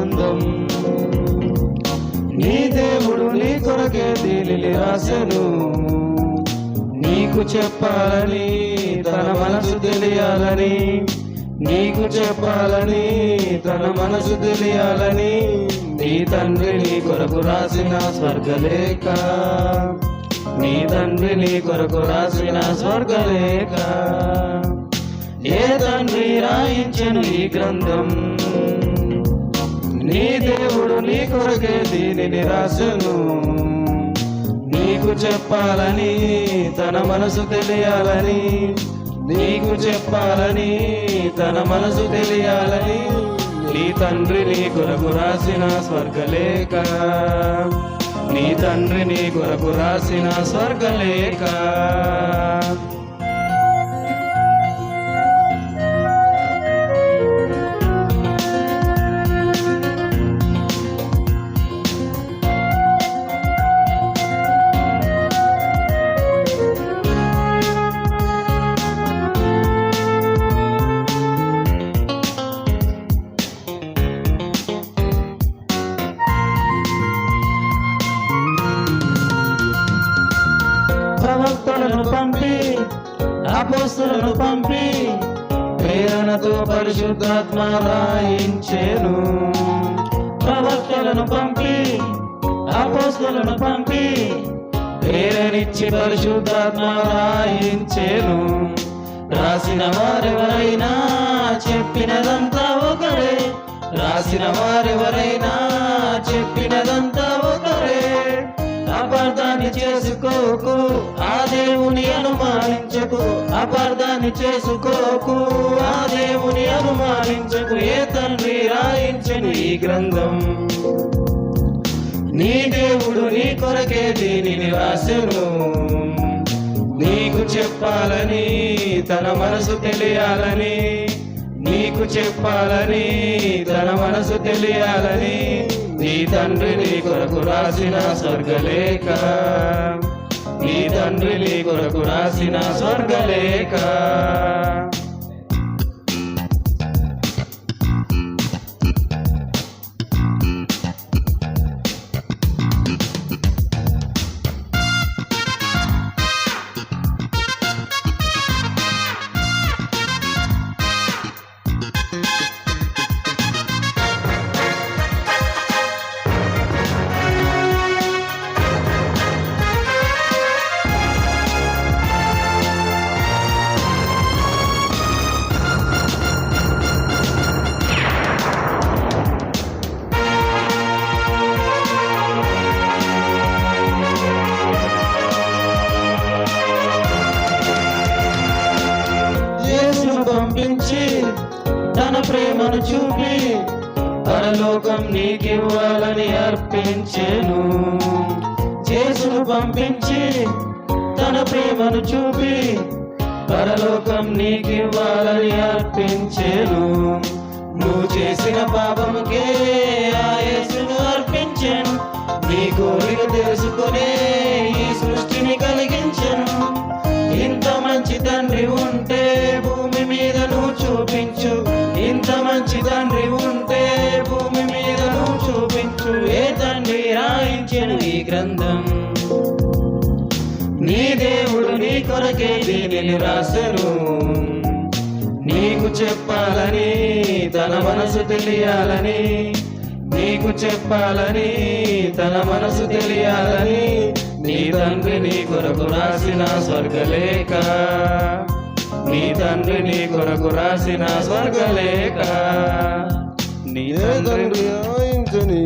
గ్రంథం. నీ దేవుడు నీ కొరకే దీనిని రాసెను. నీకు చెప్పాలని తన మనసు తెలియాలని, నీకు చెప్పాలని తన మనసు తెలియాలని నీ తండ్రి నీ కొరకు రాసిన స్వర్గలేఖ, నీ తండ్రి నీ కొరకు రాసిన స్వర్గలేఖ. ఏ తండ్రి రాయించెను ఈ గ్రంథం? నీ దేవుడు నీ కొరకే దీనిని రాసెను. నీకు చెప్పాలని తన మనసు తెలియాలని, నీకు చెప్పాలని తన మనసు తెలియాలని నీ తండ్రి నీ కొరకు రాసిన స్వర్గలేఖ, నీ తండ్రి నీ కొరకు రాసిన స్వర్గలేఖ. ప్రవక్తలను పంపి అపోస్తలులను పంపి ప్రేరణతో పరిశుద్ధాత్మ రాయించెను. ప్రవక్తలను పంపి అపోస్తలులను పంపి ప్రేరణిచ్చి పరిశుద్ధాత్మ రాయించెను. రాసిన వారెవరైనా చెప్పినదంతా ఒకరే, రాసిన వారెవరైనా చెప్పినదంతా ఒకరే. అపార్థాన్ని చేసుకోకు, ఆ దేవుని అనుమానించకు, అపార్థాన్ని చేసుకోకు, ఆ దేవుని అనుమానించకు. ఏ తండ్రి రాయించెను ఈ గ్రంథం? నీ దేవుడు నీ కొరకే దీనిని రాసెను. నీకు చెప్పాలని తన మనసు తెలియాలని, నీకు చెప్పాలని తన మనసు తెలియాలని నీ తండ్రి నీ కొరకు రాసిన స్వర్గలేఖ, నీ తండ్రి నీ కొరకు రాసిన స్వర్గలేఖ. పంపించి తన ప్రేమను చూపి పరలోకం నీకివ్వాలని అర్పించెను. యేసును పంపించి తన ప్రేమను చూపి పరలోకం నీకివ్వాలని అర్పించెను. నువ్వు చేసిన పాపముకే ఆ యేసును అర్పించెను. నీ కోరిక తెలుసుకునే ఈ సృష్టిని కలిగించెను. ఇంత మంచి తండ్రి ఉంటే భూమి మీద నువ్వు చూపించు, ఇంత మంచి తండ్రి ఉంటే భూమి మీద నువ్వు చూపించు. ఏ తండ్రి రాయించెను ఈ గ్రంథం? నీ దేవుడు నీ కొరకే దీనిని రాసెను. నీకు చెప్పాలని తన మనసు తెలియాలని, నీకు చెప్పాలని తన మనసు తెలియాలని నీ తండ్రి నీ కొరకు రాసిన స్వర్గలేఖ, నీ తండ్రి నీ కొరకు రాసిన స్వర్గలేఖ. నీ తండ్రి రాయించని